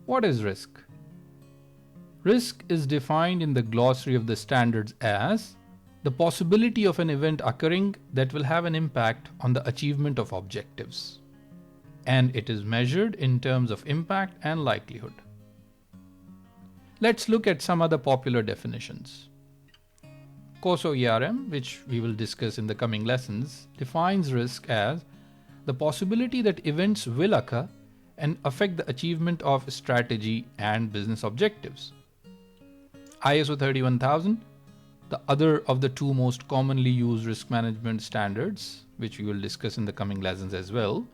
What is risk? Risk is defined in the glossary of the standards as the possibility of an event occurring that will have an impact on the achievement of objectives, and it is measured in terms of impact and likelihood. Let's look at some other popular definitions. COSO ERM, which we will discuss in the coming lessons, defines risk as the possibility that events will occur and affect the achievement of strategy and business objectives. ISO 31000, the other of the two most commonly used risk management standards, which we will discuss in the coming lessons as well,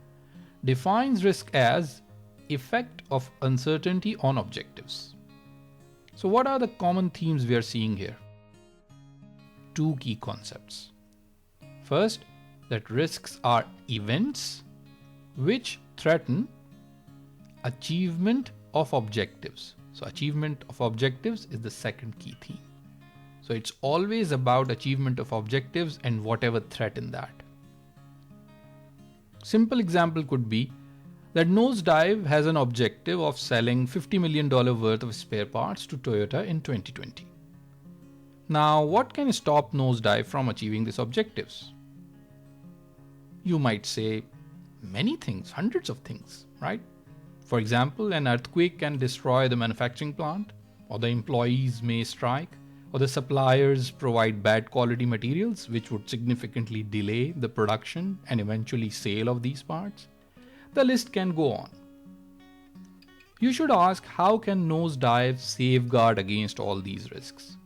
defines risk as effect of uncertainty on objectives. So what are the common themes we are seeing here? Two key concepts. First, that risks are events which threaten achievement of objectives. So achievement of objectives is the second key theme. So it's always about achievement of objectives and whatever threat in that. Simple example could be that Nosedive has an objective of selling $50 million worth of spare parts to Toyota in 2020. Now, what can stop Nosedive from achieving these objectives? You might say many things, hundreds of things, right? For example, an earthquake can destroy the manufacturing plant, or the employees may strike, or the suppliers provide bad quality materials which would significantly delay the production and eventually sale of these parts. The list can go on. You should ask, how can Nosedive safeguard against all these risks?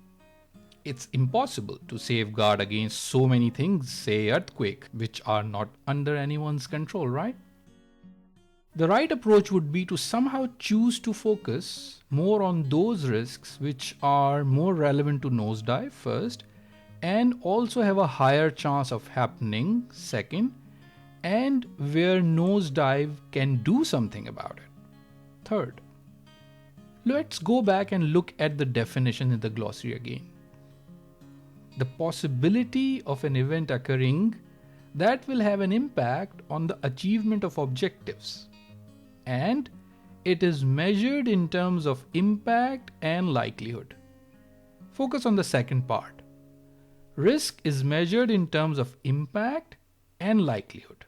It's impossible to safeguard against so many things, say earthquake, which are not under anyone's control, right? The right approach would be to somehow choose to focus more on those risks which are more relevant to Nosedive first, and also have a higher chance of happening second, and where Nosedive can do something about it third. Let's go back and look at the definition in the glossary again. The possibility of an event occurring that will have an impact on the achievement of objectives, and it is measured in terms of impact and likelihood. Focus on the second part. Risk is measured in terms of impact and likelihood.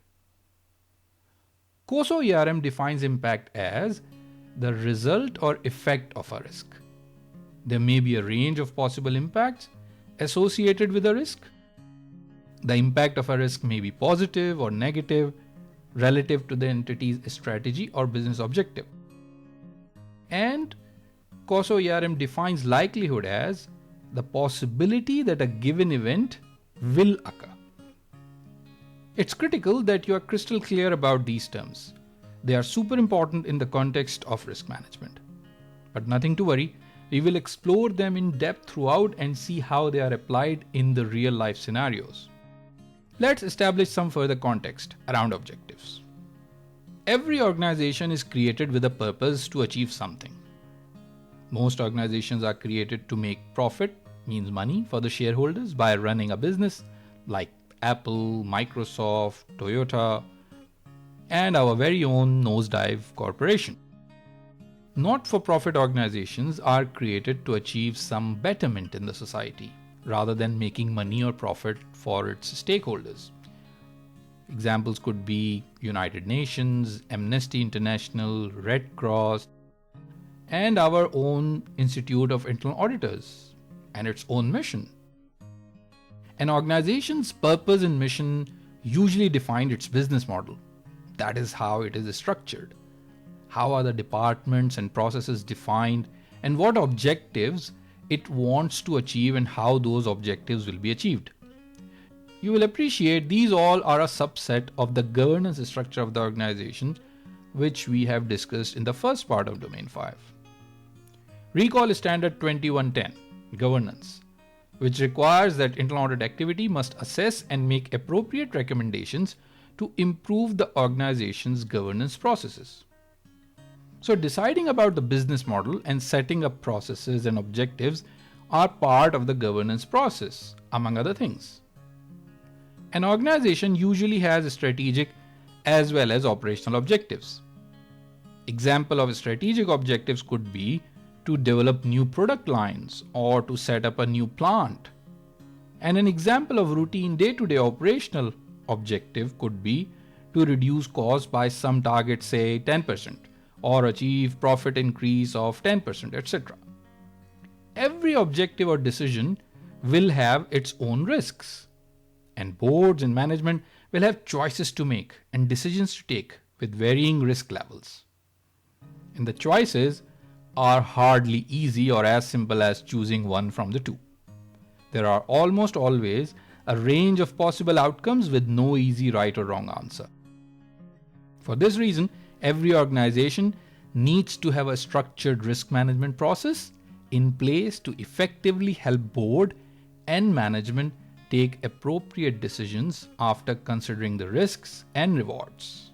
COSO ERM defines impact as the result or effect of a risk. There may be a range of possible impacts associated with a risk. The impact of a risk may be positive or negative relative to the entity's strategy or business objective. And COSO ERM defines likelihood as the possibility that a given event will occur. It's critical that you are crystal clear about these terms. They are super important in the context of risk management. But nothing to worry, we will explore them in depth throughout and see how they are applied in the real life scenarios. Let's establish some further context around objectives. Every organization is created with a purpose to achieve something. Most organizations are created to make profit, means money, for the shareholders by running a business like Apple, Microsoft, Toyota, and our very own Nosedive Corporation. Not-for-profit organizations are created to achieve some betterment in the society, rather than making money or profit for its stakeholders. Examples could be United Nations, Amnesty International, Red Cross, and our own Institute of Internal Auditors and its own mission. An organization's purpose and mission usually define its business model. That is how it is structured. How are the departments and processes defined, and what objectives it wants to achieve and how those objectives will be achieved. You will appreciate these all are a subset of the governance structure of the organization, which we have discussed in the first part of Domain 5. Recall Standard 2110, Governance, which requires that internal audit activity must assess and make appropriate recommendations to improve the organization's governance processes. So deciding about the business model and setting up processes and objectives are part of the governance process, among other things. An organization usually has strategic as well as operational objectives. Example of strategic objectives could be to develop new product lines or to set up a new plant. And an example of routine day-to-day operational objective could be to reduce cost by some target, say 10%, or achieve profit increase of 10%, etc. Every objective or decision will have its own risks, and boards and management will have choices to make and decisions to take with varying risk levels. And the choices are hardly easy or as simple as choosing one from the two. There are almost always a range of possible outcomes with no easy right or wrong answer. For this reason, every organization needs to have a structured risk management process in place to effectively help board and management take appropriate decisions after considering the risks and rewards.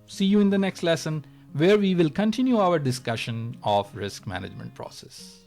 See you in the next lesson, where we will continue our discussion of risk management process.